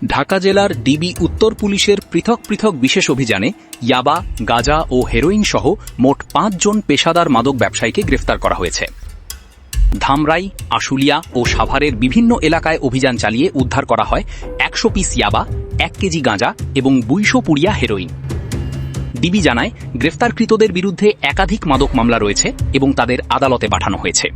ঢাকা জেলার ডিবি উত্তর পুলিশের পৃথক পৃথক বিশেষ অভিযানে ইয়াবা, গাঁজা ও হেরোইন সহ মোট ৫ জন পেশাদার মাদক ব্যবসায়ীকে গ্রেফতার করা হয়েছে। ধামরাই, আশুলিয়া ও সাভারের বিভিন্ন এলাকায় অভিযান চালিয়ে উদ্ধার করা হয় ১০০ পিস ইয়াবা, ১ কেজি গাঁজা এবং ২০০ পুড়িয়া হেরোইন। ডিবি জানায়, গ্রেফতারকৃতদের বিরুদ্ধে একাধিক মাদক মামলা রয়েছে এবং তাদের আদালতে পাঠানো হয়েছে।